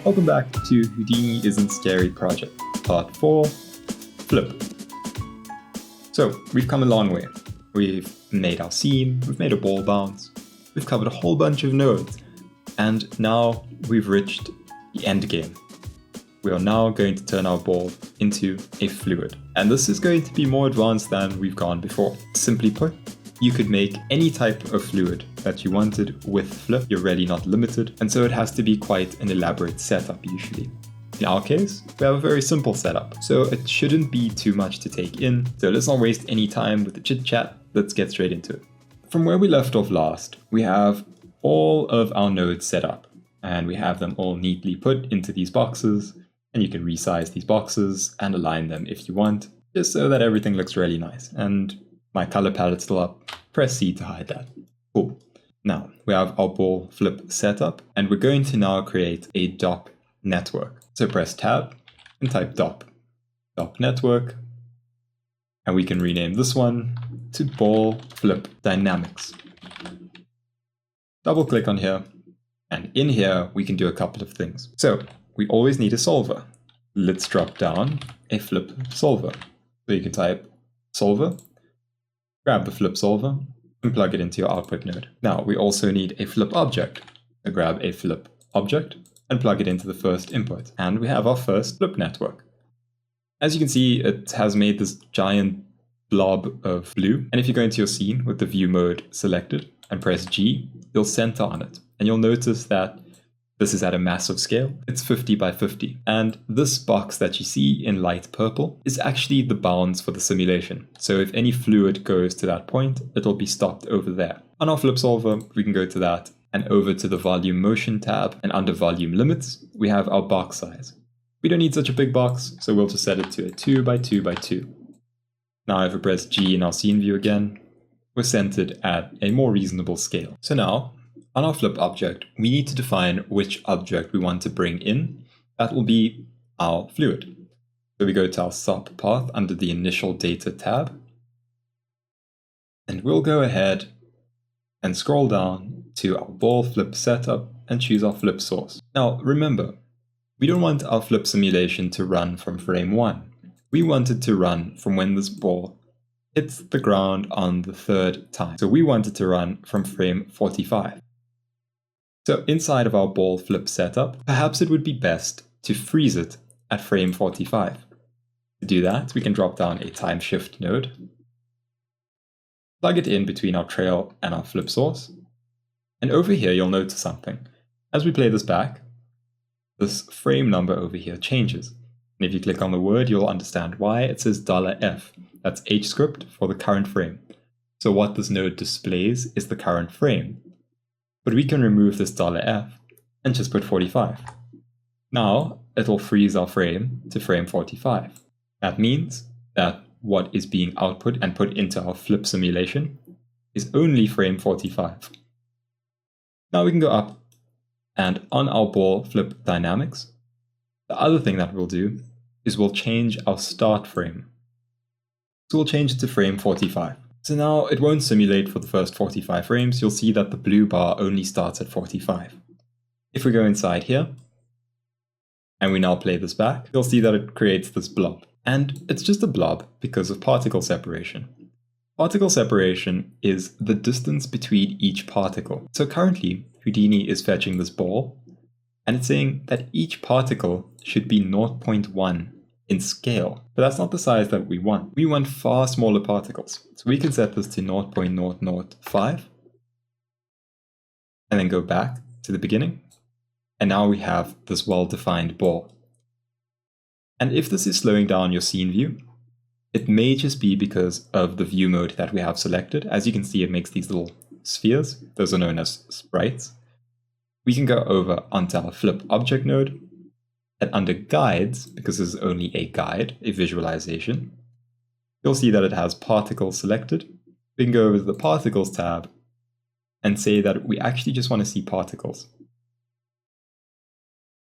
Welcome back to Houdini Isn't Scary Project, Part 4, Flip. So, we've come a long way. We've made our scene, we've made a ball bounce, we've covered a whole bunch of nodes, and now we've reached the end game. We are now going to turn our ball into a fluid. And this is going to be more advanced than we've gone before. Simply put, you could make any type of fluid that you wanted with Flip. You're really not limited, and so it has to be quite an elaborate setup usually. In our case, we have a very simple setup, so it shouldn't be too much to take in. So let's not waste any time with the chit chat, let's get straight into it. From where we left off last, we have all of our nodes set up, and we have them all neatly put into these boxes, and you can resize these boxes and align them if you want, just so that everything looks really nice. And my color palette's still up, press C to hide that. Cool. Now, we have our ball flip setup, and we're going to now create a DOP network. So press Tab and type DOP network, and we can rename this one to Ball Flip Dynamics. Double click on here, and in here we can do a couple of things. So we always need a solver. Let's drop down a flip solver. So you can type solver, grab the flip solver, and plug it into your output node. Now we also need a flip object. So grab a flip object and plug it into the first input. And we have our first flip network. As you can see, it has made this giant blob of blue. And if you go into your scene with the view mode selected and press G, you'll center on it. And you'll notice that this is at a massive scale. It's 50 by 50. And this box that you see in light purple is actually the bounds for the simulation. So if any fluid goes to that point, it'll be stopped over there. On our flip solver, we can go to that and over to the volume motion tab, and under volume limits, we have our box size. We don't need such a big box, so we'll just set it to a 2 by 2 by 2. Now if we press G in our scene view again, we're centered at a more reasonable scale. So now, on our flip object, we need to define which object we want to bring in. That will be our fluid. So we go to our SOP path under the initial data tab, and we'll go ahead and scroll down to our ball flip setup and choose our flip source. Now remember, we don't want our flip simulation to run from frame 1. We want it to run from when this ball hits the ground on the third time. So we want it to run from frame 45. So inside of our ball flip setup, perhaps it would be best to freeze it at frame 45. To do that, we can drop down a time shift node, plug it in between our trail and our flip source, and over here you'll notice something. As we play this back, this frame number over here changes. And if you click on the word, you'll understand why. It says $F. That's H script for the current frame. So what this node displays is the current frame. But we can remove this $F and just put 45. Now it'll freeze our frame to frame 45. That means that what is being output and put into our flip simulation is only frame 45. Now we can go up, and on our ball flip dynamics, the other thing that we'll do is we'll change our start frame. So we'll change it to frame 45. So now it won't simulate for the first 45 frames. You'll see that the blue bar only starts at 45. If we go inside here, and we now play this back, you'll see that it creates this blob. And it's just a blob because of particle separation. Particle separation is the distance between each particle. So currently, Houdini is fetching this ball, and it's saying that each particle should be 0.1 in scale. But that's not the size that we want. We want far smaller particles. So we can set this to 0.005, and then go back to the beginning. And now we have this well-defined ball. And if this is slowing down your scene view, it may just be because of the view mode that we have selected. As you can see, it makes these little spheres. Those are known as sprites. We can go over onto our flip object node, and under guides, because this is only a guide, a visualization, you'll see that it has particles selected. We can go over to the particles tab and say that we actually just want to see particles.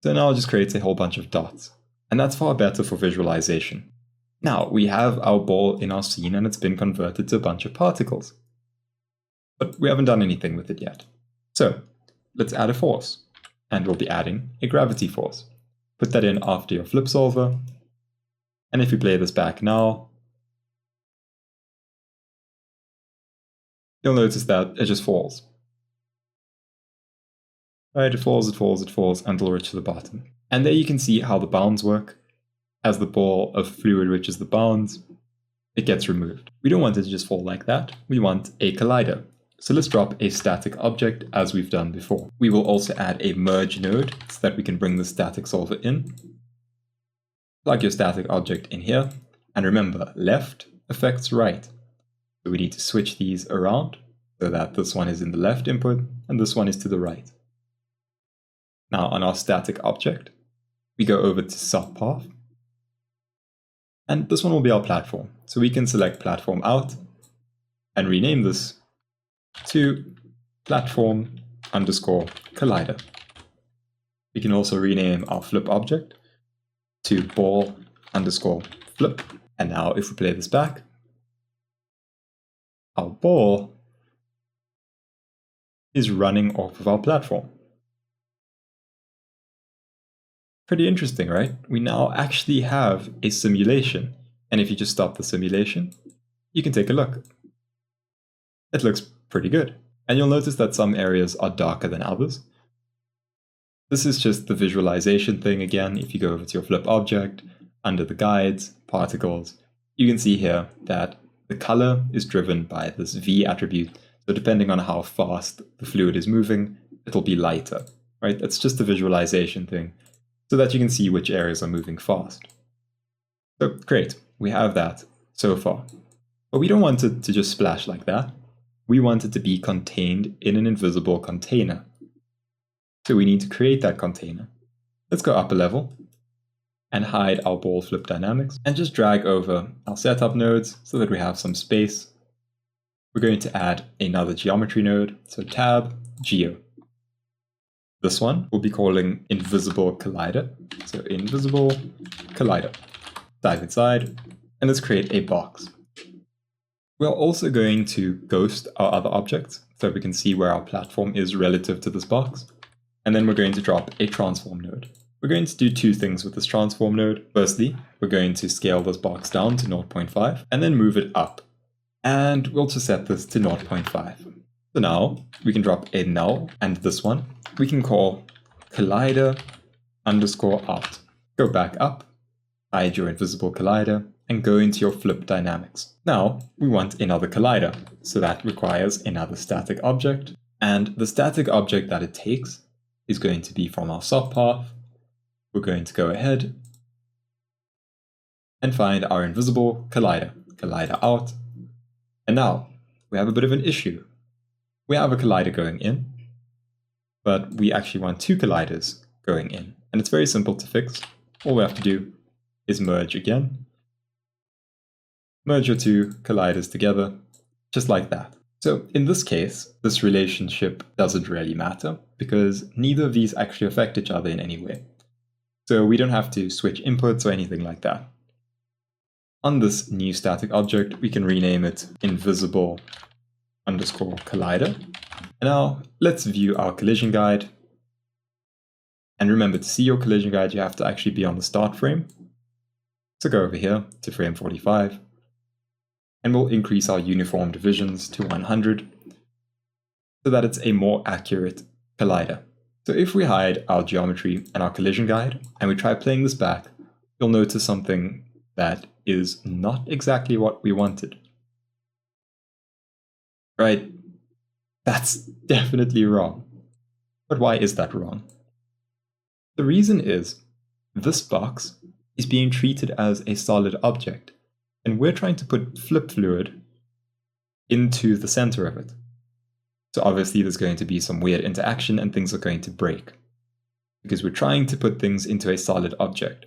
So now it just creates a whole bunch of dots. And that's far better for visualization. Now we have our ball in our scene and it's been converted to a bunch of particles. But we haven't done anything with it yet. So let's add a force. and we'll be adding a gravity force. Put that in after your flip solver, and if you play this back now, you'll notice that it just falls. Right, it falls until it reaches the bottom. And there you can see how the bounds work. As the ball of fluid reaches the bounds, it gets removed. We don't want it to just fall like that. We want a collider. So let's drop a static object as we've done before. We will also add a merge node so that we can bring the static solver in. Plug your static object in here. And remember, left affects right. So we need to switch these around so that this one is in the left input and this one is to the right. Now on our static object, we go over to subpath. And this one will be our platform. So we can select platform out and rename this to platform underscore collider. We can also rename our flip object to ball underscore flip. And now if we play this back, our ball is running off of our platform. Pretty interesting, right? We now actually have a simulation. And if you just stop the simulation, you can take a look. It looks pretty good. And you'll notice that some areas are darker than others. This is just the visualization thing again. If you go over to your flip object, under the guides, particles, you can see here that the color is driven by this V attribute. So depending on how fast the fluid is moving, it'll be lighter, right? That's just a visualization thing, so that you can see which areas are moving fast. So great, we have that so far. But we don't want it to just splash like that. We want it to be contained in an invisible container. So we need to create that container. Let's go up a level and hide our ball flip dynamics and just drag over our setup nodes so that we have some space. We're going to add another geometry node, so tab, geo. This one we'll be calling invisible collider. So invisible collider. Dive inside and let's create a box. We're also going to ghost our other objects so we can see where our platform is relative to this box. And then we're going to drop a transform node. We're going to do two things with this transform node. Firstly, we're going to scale this box down to 0.5 and then move it up. And we'll just set this to 0.5. So now we can drop a null, and this one we can call collider underscore out. Go back up, hide your invisible collider, and go into your flip dynamics. Now we want another collider, so that requires another static object. And the static object that it takes is going to be from our subpath. We're going to go ahead and find our invisible collider, collider out. And now we have a bit of an issue. We have a collider going in, but we actually want two colliders going in. And it's very simple to fix. All we have to do is merge again. Merge your two colliders together, just like that. So in this case, this relationship doesn't really matter because neither of these actually affect each other in any way. So we don't have to switch inputs or anything like that. On this new static object, we can rename it invisible underscore collider. And now let's view our collision guide. And remember, to see your collision guide, you have to actually be on the start frame. So go over here to frame 45. And we'll increase our uniform divisions to 100 so that it's a more accurate collider. So if we hide our geometry and our collision guide and we try playing this back, you'll notice something that is not exactly what we wanted. Right? That's definitely wrong. But why is that wrong? The reason is this box is being treated as a solid object, and we're trying to put flip fluid into the center of it. So obviously there's going to be some weird interaction and things are going to break because we're trying to put things into a solid object.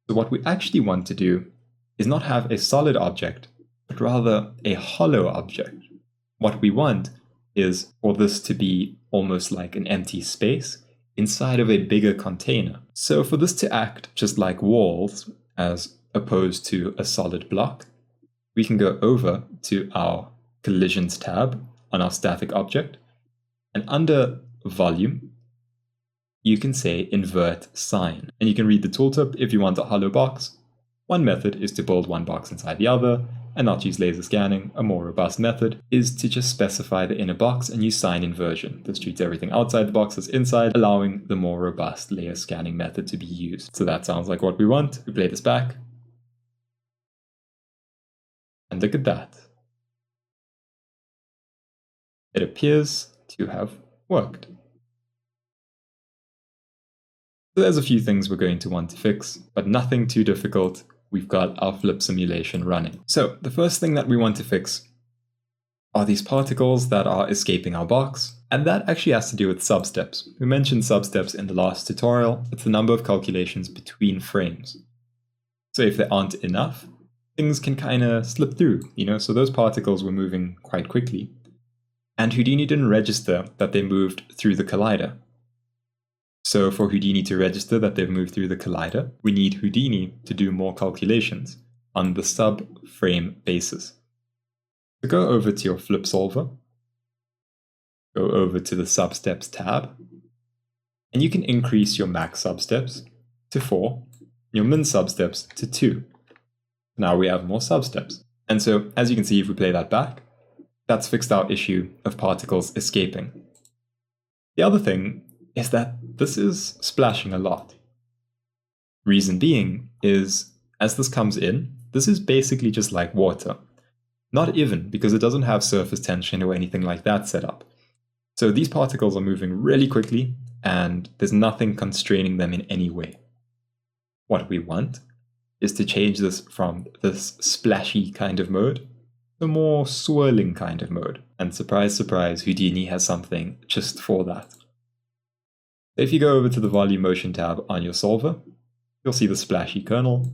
So what we actually want to do is not have a solid object, but rather a hollow object. What we want is for this to be almost like an empty space inside of a bigger container. So for this to act just like walls as opposed to a solid block, we can go over to our collisions tab on our static object, and under volume, you can say invert sign. And you can read the tooltip if you want a hollow box. One method is to build one box inside the other and not use laser scanning. A more robust method is to just specify the inner box and use sign inversion. This treats everything outside the box as inside, allowing the more robust layer scanning method to be used. So that sounds like what we want. We play this back. And look at that. It appears to have worked. So there's a few things we're going to want to fix, but nothing too difficult. We've got our flip simulation running. So the first thing that we want to fix are these particles that are escaping our box. And that actually has to do with substeps. We mentioned substeps in the last tutorial. It's the number of calculations between frames. So if there aren't enough, things can kind of slip through, so those particles were moving quite quickly. And Houdini didn't register that they moved through the collider. So for Houdini to register that they've moved through the collider, we need Houdini to do more calculations on the sub-frame basis. So go over to your flip solver, go over to the substeps tab, and you can increase your max substeps to 4, your min substeps to 2. Now we have more substeps. And so, as you can see, if we play that back, that's fixed our issue of particles escaping. The other thing is that this is splashing a lot. Reason being is, as this comes in, this is basically just like water. Not even, because it doesn't have surface tension or anything like that set up. So these particles are moving really quickly, and there's nothing constraining them in any way. What we want is to change this from this splashy kind of mode to a more swirling kind of mode. And surprise, surprise, Houdini has something just for that. If you go over to the volume motion tab on your solver, you'll see the splashy kernel,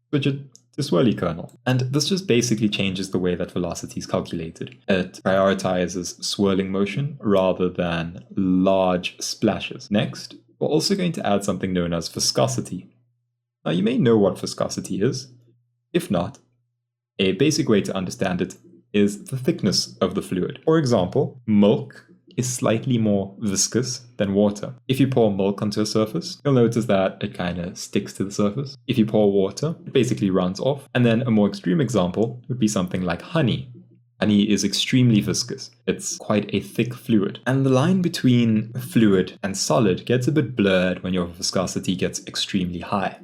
switch it to swirly kernel. And this just basically changes the way that velocity is calculated. It prioritizes swirling motion rather than large splashes. Next, we're also going to add something known as viscosity. Now you may know what viscosity is. If not, a basic way to understand it is the thickness of the fluid. For example, milk is slightly more viscous than water. If you pour milk onto a surface, you'll notice that it kind of sticks to the surface. If you pour water, it basically runs off. And then a more extreme example would be something like honey. Honey is extremely viscous. It's quite a thick fluid. And the line between fluid and solid gets a bit blurred when your viscosity gets extremely high.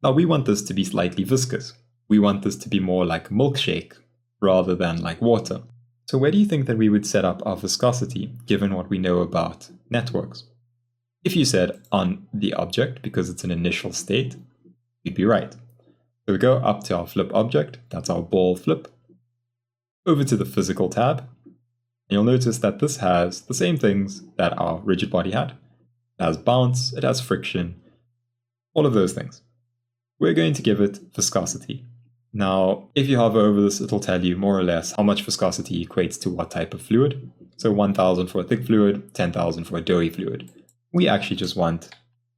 Now we want this to be slightly viscous. We want this to be more like milkshake rather than like water. So where do you think that we would set up our viscosity, given what we know about networks? If you said on the object, because it's an initial state, you'd be right. So we go up to our flip object, that's our ball flip, over to the physical tab, and you'll notice that this has the same things that our rigid body had. It has bounce, it has friction, all of those things. We're going to give it viscosity. Now, if you hover over this, it'll tell you more or less how much viscosity equates to what type of fluid. So 1,000 for a thick fluid, 10,000 for a doughy fluid. We actually just want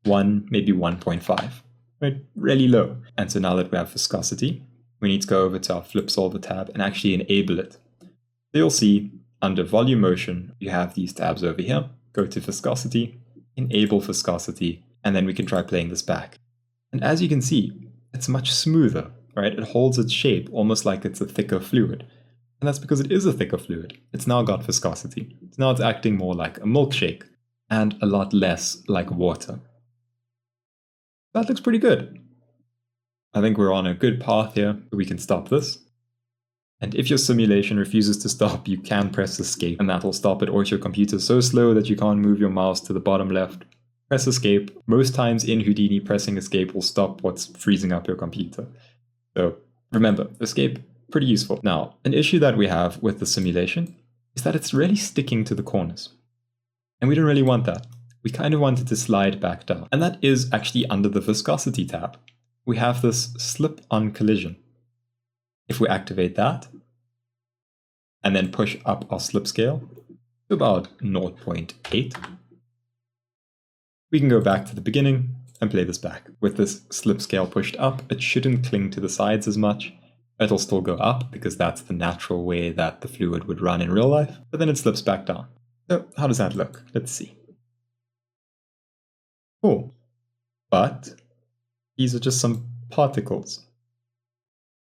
1, maybe 1.5, right? Really low. And so now that we have viscosity, we need to go over to our flip solver tab and actually enable it. So you'll see under volume motion, you have these tabs over here. Go to viscosity, enable viscosity, and then we can try playing this back. And as you can see, it's much smoother. Right? It holds its shape almost like it's a thicker fluid. And that's because it is a thicker fluid. It's now got viscosity. So now it's acting more like a milkshake and a lot less like water. That looks pretty good. I think we're on a good path here. We can stop this. And if your simulation refuses to stop, you can press escape and that'll stop it, or if your computer's so slow that you can't move your mouse to the bottom left, press escape. Most times in Houdini, pressing escape will stop what's freezing up your computer. So remember, escape, pretty useful. Now, an issue that we have with the simulation is that it's really sticking to the corners. And we don't really want that. We kind of want it to slide back down. And that is actually under the viscosity tab. We have this slip-on collision. If we activate that, and then push up our slip scale to about 0.8, we can go back to the beginning and play this back. With this slip scale pushed up, it shouldn't cling to the sides as much. It'll still go up because that's the natural way that the fluid would run in real life, but then it slips back down. So how does that look? Let's see. Cool. But these are just some particles.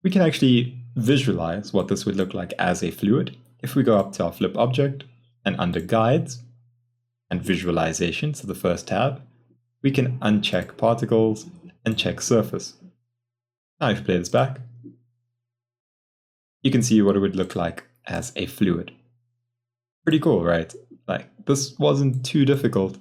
We can actually visualize what this would look like as a fluid if we go up to our flip object and under guides and visualization, so the first tab, we can uncheck particles and check surface. Now if you play this back, you can see what it would look like as a fluid. Pretty cool, right? Like, this wasn't too difficult,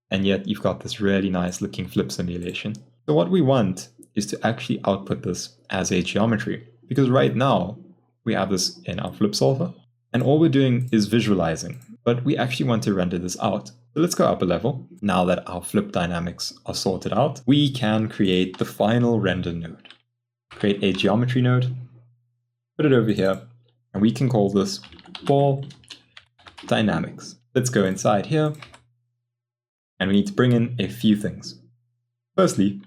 and yet you've got this really nice looking flip simulation. So what we want is to actually output this as a geometry, because right now we have this in our flip solver, and all we're doing is visualizing, but we actually want to render this out. So let's go up a level. Now that our flip dynamics are sorted out, we can create the final render node. Create a geometry node, put it over here, and we can call this ball dynamics. Let's go inside here, and we need to bring in a few things. Firstly,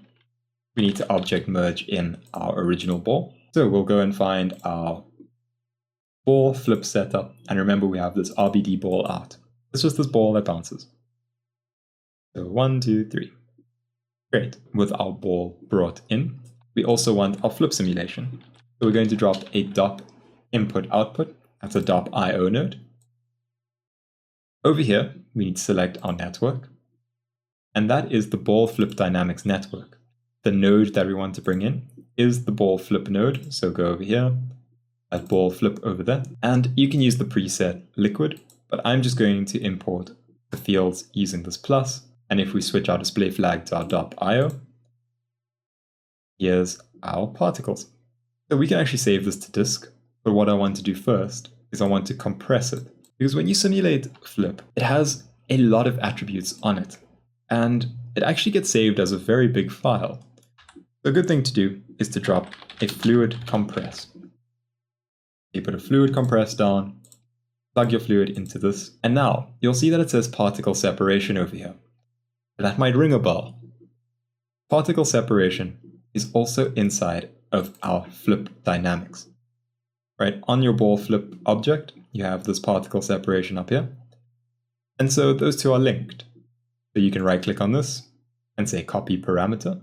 we need to object merge in our original ball. So we'll go and find our ball flip setup, and remember we have this RBD ball out. It's just this ball that bounces. So 1, 2, 3. Great. With our ball brought in, we also want our flip simulation. So we're going to drop a dop input output. That's a dop IO node. Over here, we need to select our network, and that is the ball flip dynamics network. The node that we want to bring in is the ball flip node. So go over here, add ball flip over there, and you can use the preset liquid, but I'm just going to import the fields using this plus. And if we switch our display flag to our dop IO, here's our particles. So we can actually save this to disk, but what I want to do first is I want to compress it. Because when you simulate flip, it has a lot of attributes on it, and it actually gets saved as a very big file. So a good thing to do is to drop a fluid compress. You put a fluid compress down, plug your fluid into this, and now you'll see that it says particle separation over here. That might ring a bell. Particle separation is also inside of our flip dynamics. Right, on your ball flip object, you have this particle separation up here. And so those two are linked. So you can right click on this and say copy parameter.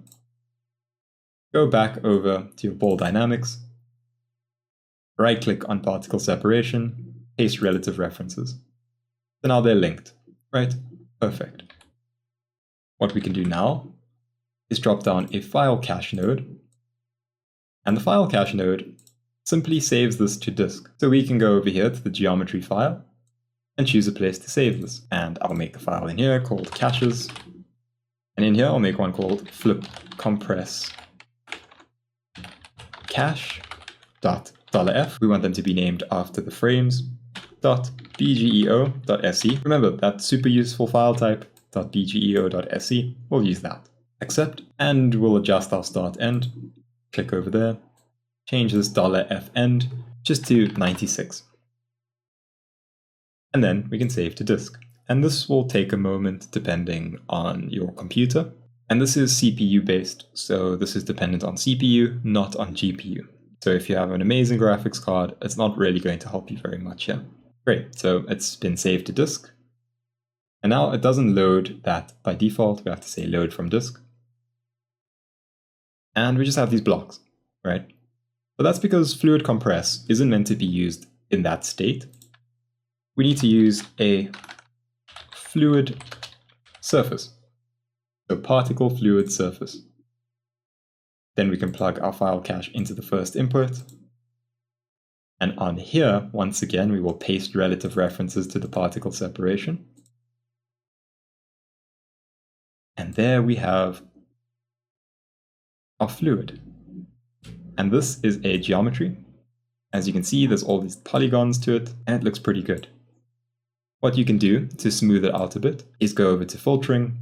Go back over to your ball dynamics, right click on particle separation, paste relative references. So now they're linked, right? Perfect. What we can do now is drop down a file cache node, and the file cache node simply saves this to disk. So we can go over here to the geometry file and choose a place to save this. And I'll make a file in here called caches. And in here, I'll make one called flip compress cache.$f. We want them to be named after the frames. .bgeo.se. Remember that super useful file type .bgeo.se. We'll use that. Accept, and we'll adjust our start end. Click over there. Change this $f end just to 96. And then we can save to disk. And this will take a moment depending on your computer. And this is CPU based, so this is dependent on CPU, not on GPU. So if you have an amazing graphics card, it's not really going to help you very much here. Great, so it's been saved to disk. And now it doesn't load that by default, we have to say load from disk. And we just have these blocks, right? But that's because fluid compress isn't meant to be used in that state. We need to use a fluid surface. So particle fluid surface. Then we can plug our file cache into the first input. And on here, once again, we will paste relative references to the particle separation. And there we have our fluid. And this is a geometry. As you can see, there's all these polygons to it, and it looks pretty good. What you can do to smooth it out a bit is go over to filtering,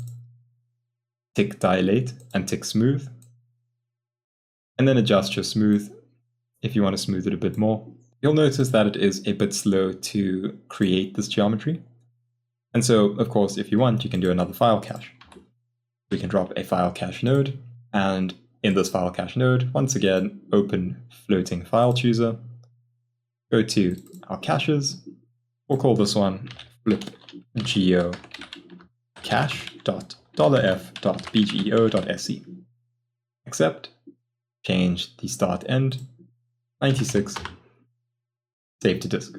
tick dilate, and tick smooth. And then adjust your smooth if you want to smooth it a bit more. You'll notice that it is a bit slow to create this geometry. And so, of course, if you want, you can do another file cache. We can drop a file cache node, and in this file cache node, once again, open floating file chooser, go to our caches. We'll call this one flip geo cache. $f.bgeo.se. Accept, change the start end, 96, save to disk.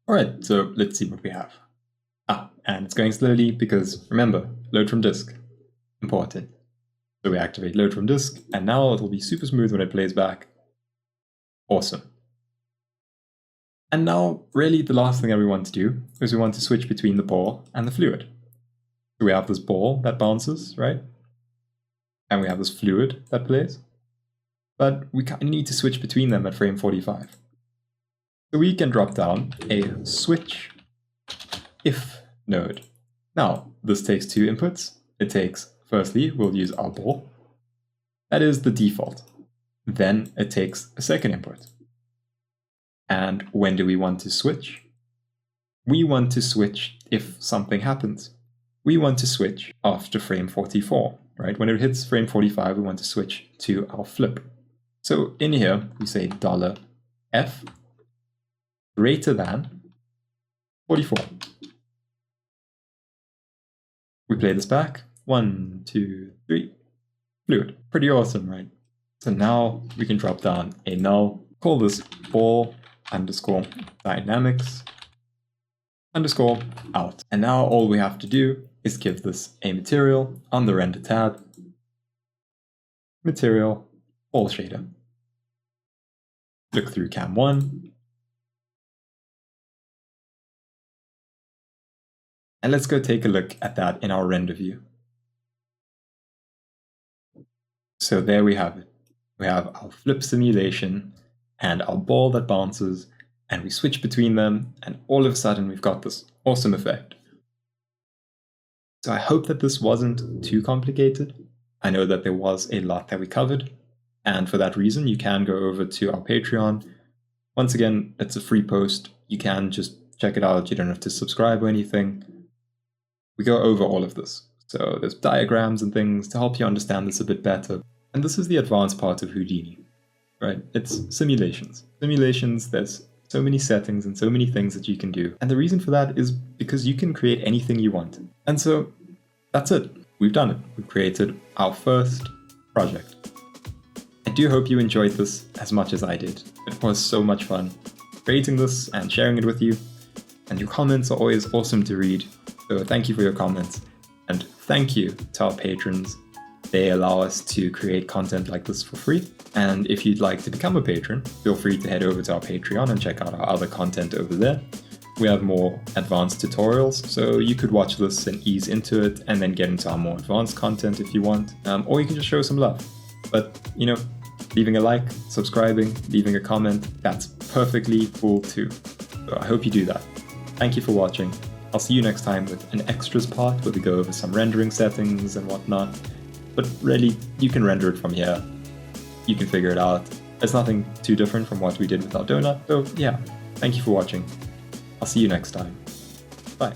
Alright, so let's see what we have. And it's going slowly because, remember, load from disk. Important. So we activate load from disk, and now it'll be super smooth when it plays back. Awesome. And now, really, the last thing that we want to do is we want to switch between the ball and the fluid. So we have this ball that bounces, right? And we have this fluid that plays. But we kind of need to switch between them at frame 45. So we can drop down a switch if node. Now, this takes two inputs. It takes, firstly, we'll use our ball. That is the default. Then it takes a second input. And when do we want to switch? We want to switch if something happens. We want to switch after frame 44, right? When it hits frame 45, we want to switch to our flip. So in here, we say $f greater than 44. We play this back. 1, 2, 3. Fluid. Pretty awesome, right? So now we can drop down a null, call this ball underscore dynamics underscore out. And now all we have to do is give this a material on the render tab, material ball shader. Look through cam 1. And let's go take a look at that in our render view. So there we have it. We have our flip simulation and our ball that bounces, and we switch between them, and all of a sudden we've got this awesome effect. So I hope that this wasn't too complicated. I know that there was a lot that we covered, and for that reason you can go over to our Patreon. Once again, it's a free post. You can just check it out. You don't have to subscribe or anything. We go over all of this. So there's diagrams and things to help you understand this a bit better. And this is the advanced part of Houdini, right? It's simulations. Simulations, there's so many settings and so many things that you can do. And the reason for that is because you can create anything you want. And so that's it. We've done it. We've created our first project. I do hope you enjoyed this as much as I did. It was so much fun creating this and sharing it with you. And your comments are always awesome to read. So thank you for your comments. And thank you to our patrons. They allow us to create content like this for free. And if you'd like to become a patron, feel free to head over to our Patreon and check out our other content over there. We have more advanced tutorials, so you could watch this and ease into it and then get into our more advanced content if you want. Or you can just show some love. But, you know, leaving a like, subscribing, leaving a comment, that's perfectly cool too. So I hope you do that. Thank you for watching. I'll see you next time with an extras part where we go over some rendering settings and whatnot. But really, you can render it from here. You can figure it out. It's nothing too different from what we did with our donut. So yeah, thank you for watching. I'll see you next time. Bye.